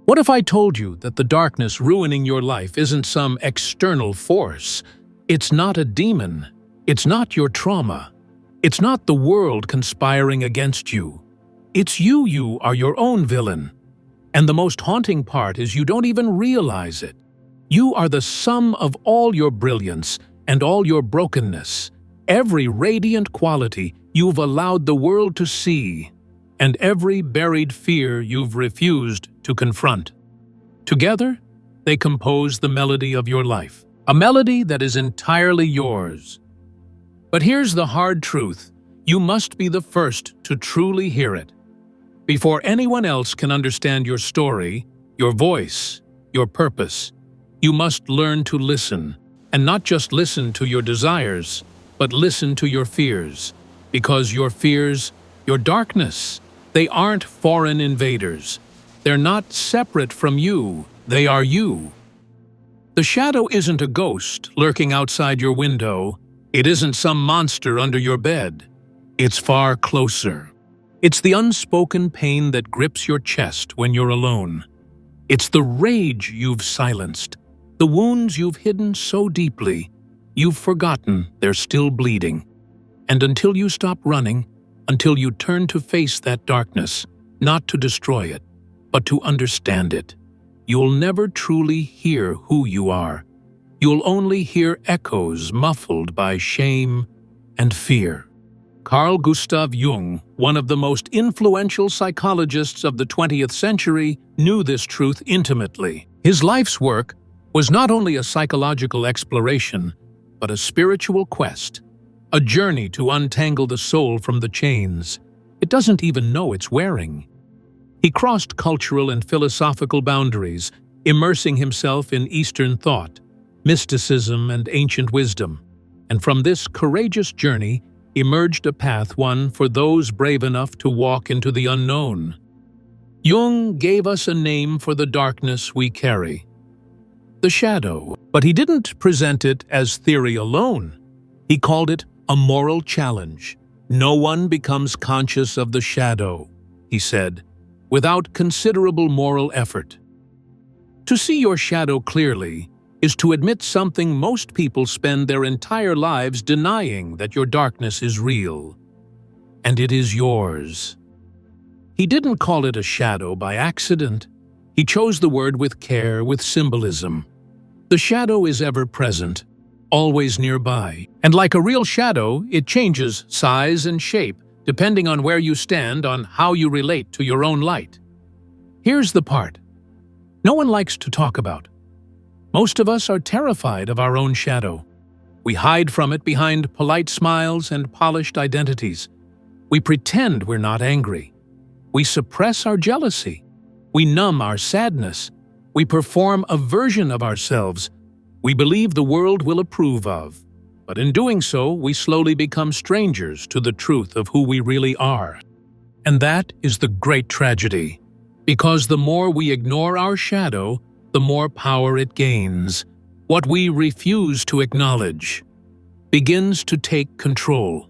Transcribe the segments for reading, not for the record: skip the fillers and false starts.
What if I told you that the darkness ruining your life isn't some external force? It's not a demon. It's not your trauma. It's not the world conspiring against you. It's you. You are your own villain. And the most haunting part is you don't even realize it. You are the sum of all your brilliance and all your brokenness, every radiant quality you've allowed the world to see, and every buried fear you've refused to confront. Together, they compose the melody of your life, a melody that is entirely yours. But here's the hard truth: you must be the first to truly hear it. Before anyone else can understand your story, your voice, your purpose, you must learn to listen, and not just listen to your desires, but listen to your fears. Because your fears, your darkness, they aren't foreign invaders. They're not separate from you. They are you. The shadow isn't a ghost lurking outside your window. It isn't some monster under your bed. It's far closer. It's the unspoken pain that grips your chest when you're alone. It's the rage you've silenced, the wounds you've hidden so deeply, you've forgotten they're still bleeding. And until you stop running, until you turn to face that darkness, not to destroy it, but to understand it, you'll never truly hear who you are. You'll only hear echoes muffled by shame and fear. Carl Jung, one of the most influential psychologists of the 20th century, knew this truth intimately. His life's work was not only a psychological exploration, but a spiritual quest, a journey to untangle the soul from the chains it doesn't even know it's wearing. He crossed cultural and philosophical boundaries, immersing himself in Eastern thought, mysticism, and ancient wisdom. And from this courageous journey emerged a path, one for those brave enough to walk into the unknown. Jung gave us a name for the darkness we carry: the shadow. But he didn't present it as theory alone. He called it a moral challenge. No one becomes conscious of the shadow, he said, without considerable moral effort. To see your shadow clearly is to admit something most people spend their entire lives denying: that your darkness is real. And it is yours. He didn't call it a shadow by accident. He chose the word with care, with symbolism. The shadow is ever present, always nearby. And like a real shadow, it changes size and shape, depending on where you stand, on how you relate to your own light. Here's the part no one likes to talk about. Most of us are terrified of our own shadow. We hide from it behind polite smiles and polished identities. We pretend we're not angry. We suppress our jealousy. We numb our sadness. We perform a version of ourselves we believe the world will approve of. But in doing so, we slowly become strangers to the truth of who we really are. And that is the great tragedy. Because the more we ignore our shadow, the more power it gains. What we refuse to acknowledge begins to take control.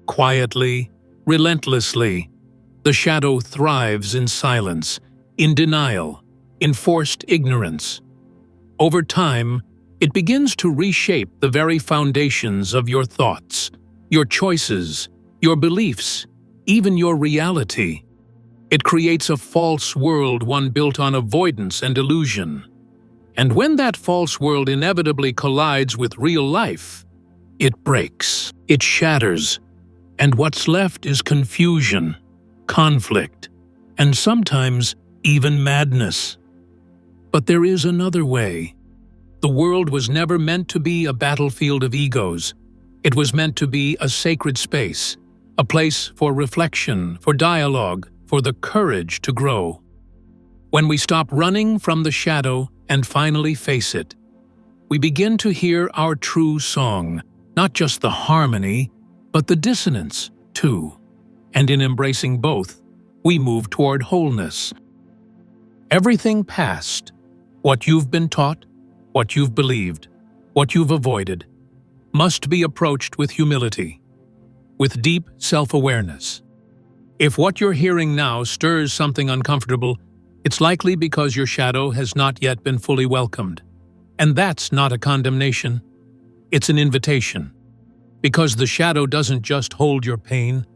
Quietly, relentlessly, the shadow thrives in silence, in denial, in forced ignorance. Over time, it begins to reshape the very foundations of your thoughts, your choices, your beliefs, even your reality. It creates a false world, one built on avoidance and illusion. And when that false world inevitably collides with real life, it breaks, it shatters, and what's left is confusion, conflict, and sometimes even madness. But there is another way. The world was never meant to be a battlefield of egos. It was meant to be a sacred space, a place for reflection, for dialogue, for the courage to grow. When we stop running from the shadow and finally face it, we begin to hear our true song, not just the harmony, but the dissonance, too. And in embracing both, we move toward wholeness. Everything past, what you've been taught, what you've believed, what you've avoided, must be approached with humility, with deep self-awareness. If what you're hearing now stirs something uncomfortable, It's likely because your shadow has not yet been fully welcomed. And that's not a condemnation. It's an invitation. Because the shadow doesn't just hold your pain,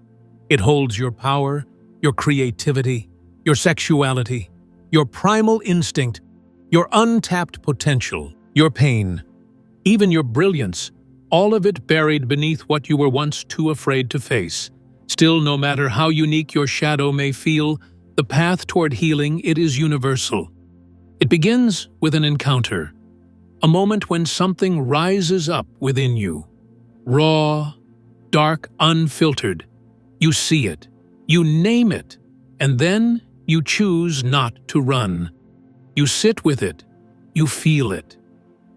it holds your power, your creativity, your sexuality, your primal instinct, your untapped potential, your pain, even your brilliance, all of it buried beneath what you were once too afraid to face. Still, no matter how unique your shadow may feel, the path toward healing, it is universal. It begins with an encounter, a moment when something rises up within you. Raw, dark, unfiltered. You see it, you name it, and then you choose not to run. You sit with it, you feel it.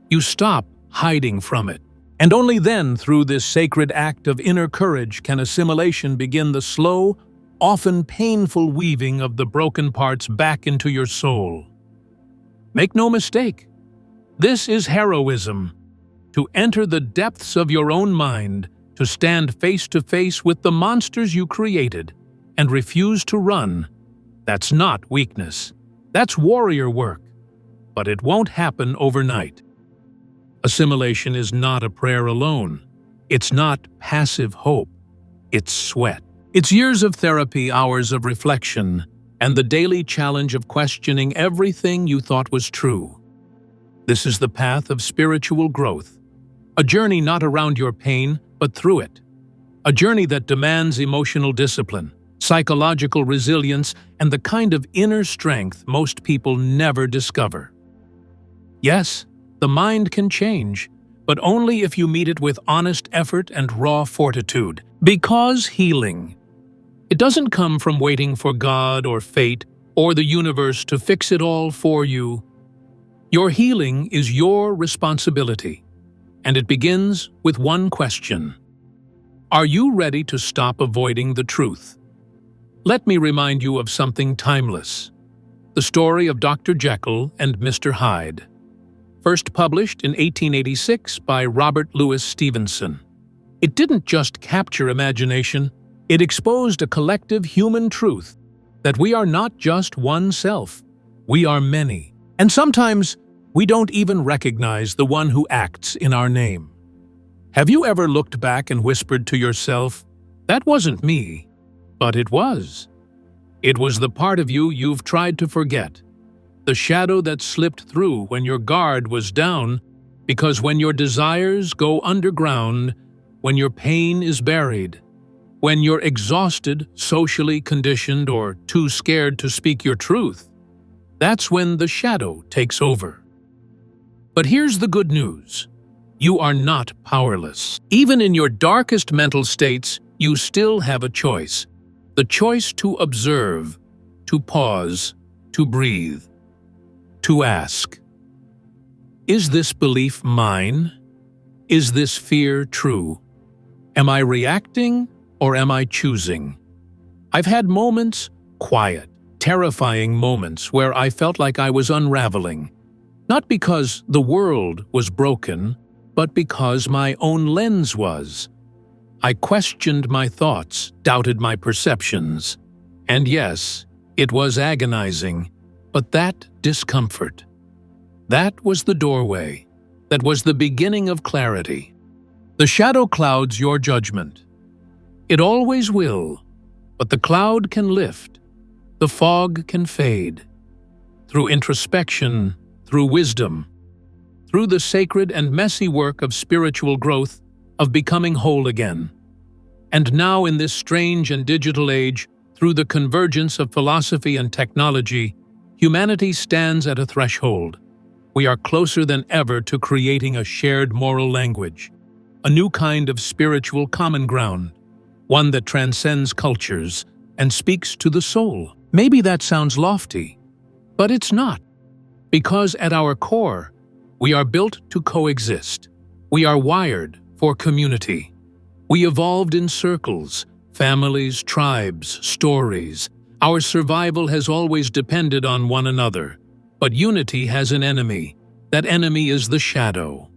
You stop hiding from it. And only then, through this sacred act of inner courage, can assimilation begin the slow, often painful weaving of the broken parts back into your soul. Make no mistake, this is heroism. To enter the depths of your own mind, to stand face to face with the monsters you created, and refuse to run. That's not weakness. That's warrior work. But it won't happen overnight. Assimilation is not a prayer alone. It's not passive hope. It's sweat. It's years of therapy, hours of reflection, and the daily challenge of questioning everything you thought was true. This is the path of spiritual growth. A journey not around your pain, but through it. A journey that demands emotional discipline, psychological resilience, and the kind of inner strength most people never discover. Yes, the mind can change, but only if you meet it with honest effort and raw fortitude. Because healing, it doesn't come from waiting for God or fate or the universe to fix it all for you. Your healing is your responsibility, and it begins with one question. Are you ready to stop avoiding the truth? Let me remind you of something timeless. The story of Dr. Jekyll and Mr. Hyde. First published in 1886 by Robert Louis Stevenson. It didn't just capture imagination, it exposed a collective human truth that we are not just one self, we are many. And sometimes we don't even recognize the one who acts in our name. Have you ever looked back and whispered to yourself, "That wasn't me," but it was? It was the part of you you've tried to forget. The shadow that slipped through when your guard was down, because when your desires go underground, when your pain is buried, when you're exhausted, socially conditioned, or too scared to speak your truth, that's when the shadow takes over. But here's the good news. You are not powerless. Even in your darkest mental states, you still have a choice. The choice to observe, to pause, to breathe. To ask, is this belief mine? Is this fear true? Am I reacting or am I choosing? I've had moments, quiet, terrifying moments, where I felt like I was unraveling. Not because the world was broken, but because my own lens was. I questioned my thoughts, doubted my perceptions. And yes, it was agonizing. But that discomfort, that was the doorway, that was the beginning of clarity. The shadow clouds your judgment. It always will, but the cloud can lift, the fog can fade. Through introspection, through wisdom, through the sacred and messy work of spiritual growth, of becoming whole again. And now in this strange and digital age, through the convergence of philosophy and technology, humanity stands at a threshold. We are closer than ever to creating a shared moral language, a new kind of spiritual common ground, one that transcends cultures and speaks to the soul. Maybe that sounds lofty, but it's not. Because at our core, we are built to coexist. We are wired for community. We evolved in circles, families, tribes, stories. Our survival has always depended on one another, but unity has an enemy. That enemy is the shadow.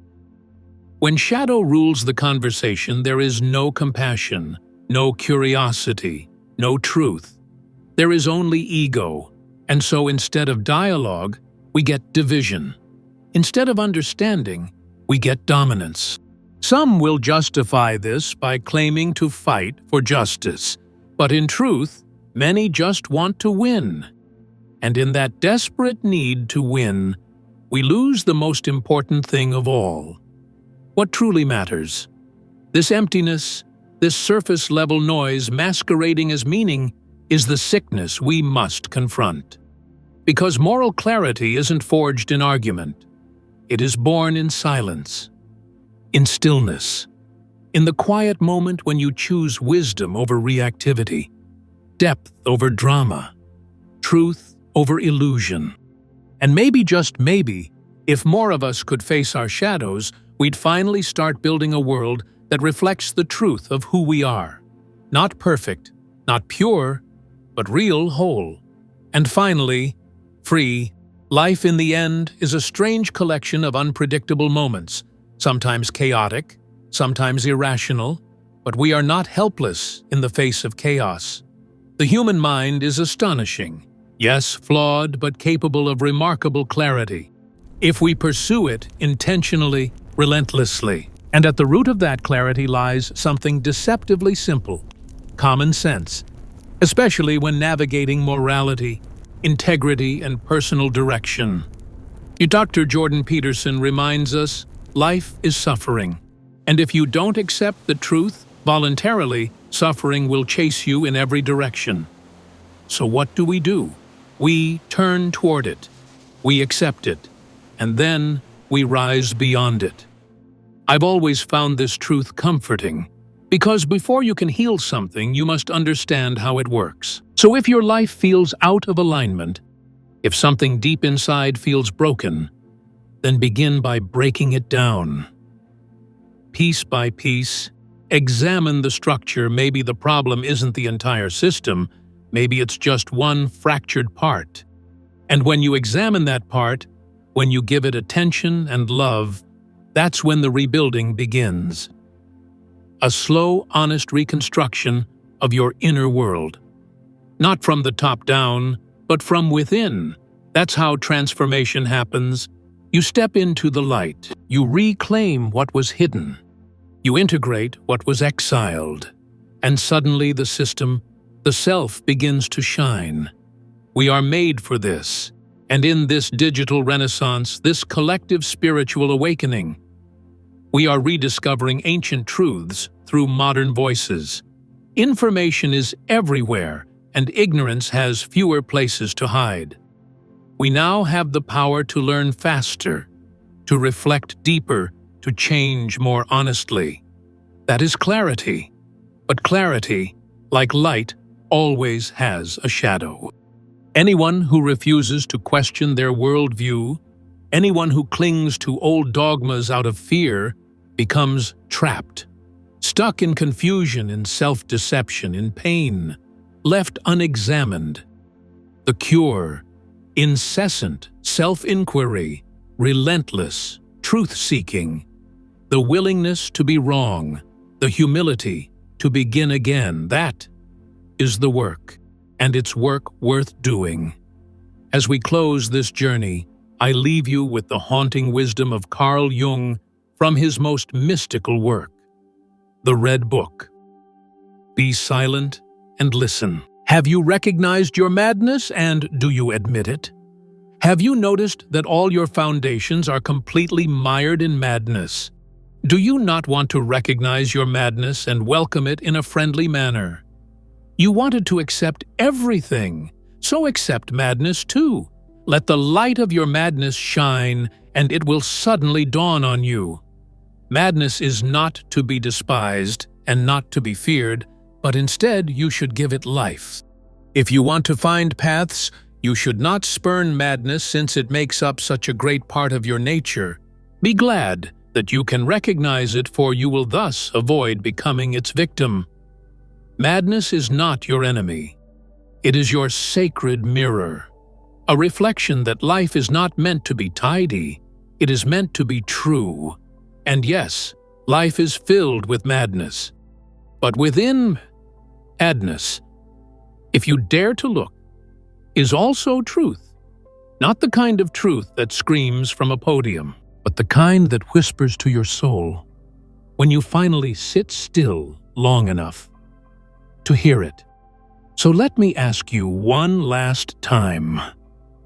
When shadow rules the conversation, there is no compassion, no curiosity, no truth. There is only ego, And so instead of dialogue, we get division. Instead of understanding, we get dominance. Some will justify this by claiming to fight for justice, but in truth, many just want to win. And in that desperate need to win, we lose the most important thing of all. What truly matters? This emptiness, this surface-level noise masquerading as meaning, is the sickness we must confront. Because moral clarity isn't forged in argument. It is born in silence, in stillness, in the quiet moment when you choose wisdom over reactivity, depth over drama, truth over illusion. And maybe, just maybe, if more of us could face our shadows, we'd finally start building a world that reflects the truth of who we are. Not perfect, not pure, but real whole. And finally, free. Life in the end is a strange collection of unpredictable moments, sometimes chaotic, sometimes irrational, but we are not helpless in the face of chaos. The human mind is astonishing, yes, flawed, but capable of remarkable clarity, if we pursue it intentionally, relentlessly. And at the root of that clarity lies something deceptively simple: common sense, especially when navigating morality, integrity, and personal direction. Dr. Jordan Peterson reminds us, life is suffering, and if you don't accept the truth voluntarily, suffering will chase you in every direction. So what do? We turn toward it, we accept it, and then we rise beyond it. I've always found this truth comforting, because before you can heal something, you must understand how it works. So if your life feels out of alignment, if something deep inside feels broken, then begin by breaking it down. Piece by piece, examine the structure. Maybe the problem isn't the entire system, maybe it's just one fractured part. And when you examine that part, when you give it attention and love, that's when the rebuilding begins. A slow, honest reconstruction of your inner world. Not from the top down, but from within. That's how transformation happens. You step into the light. You reclaim what was hidden. You integrate what was exiled. And suddenly the system, the self, begins to shine. We are made for this. And in this digital renaissance, this collective spiritual awakening, we are rediscovering ancient truths through modern voices. Information is everywhere, and ignorance has fewer places to hide. We now have the power to learn faster, to reflect deeper, to change more honestly. That is clarity. But clarity, like light, always has a shadow. Anyone who refuses to question their worldview, anyone who clings to old dogmas out of fear, becomes trapped, stuck in confusion, in self-deception, in pain, left unexamined. The cure: incessant self-inquiry, relentless truth-seeking, the willingness to be wrong, the humility to begin again. That is the work, and it's work worth doing. As we close this journey, I leave you with the haunting wisdom of Carl Jung from his most mystical work, The Red Book. Be silent and listen. Have you recognized your madness, and do you admit it? Have you noticed that all your foundations are completely mired in madness? Do you not want to recognize your madness and welcome it in a friendly manner? You wanted to accept everything, so accept madness too. Let the light of your madness shine, and it will suddenly dawn on you. Madness is not to be despised and not to be feared, but instead you should give it life. If you want to find paths, you should not spurn madness, since it makes up such a great part of your nature. Be glad that you can recognize it, for you will thus avoid becoming its victim. Madness is not your enemy. It is your sacred mirror, a reflection that life is not meant to be tidy, it is meant to be true. And yes, life is filled with madness. But within madness, if you dare to look, is also truth. Not the kind of truth that screams from a podium, but the kind that whispers to your soul when you finally sit still long enough to hear it. So let me ask you one last time.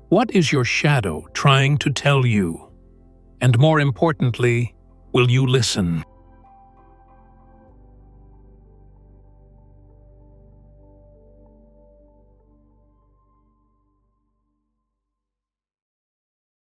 What is your shadow trying to tell you? And more importantly, will you listen?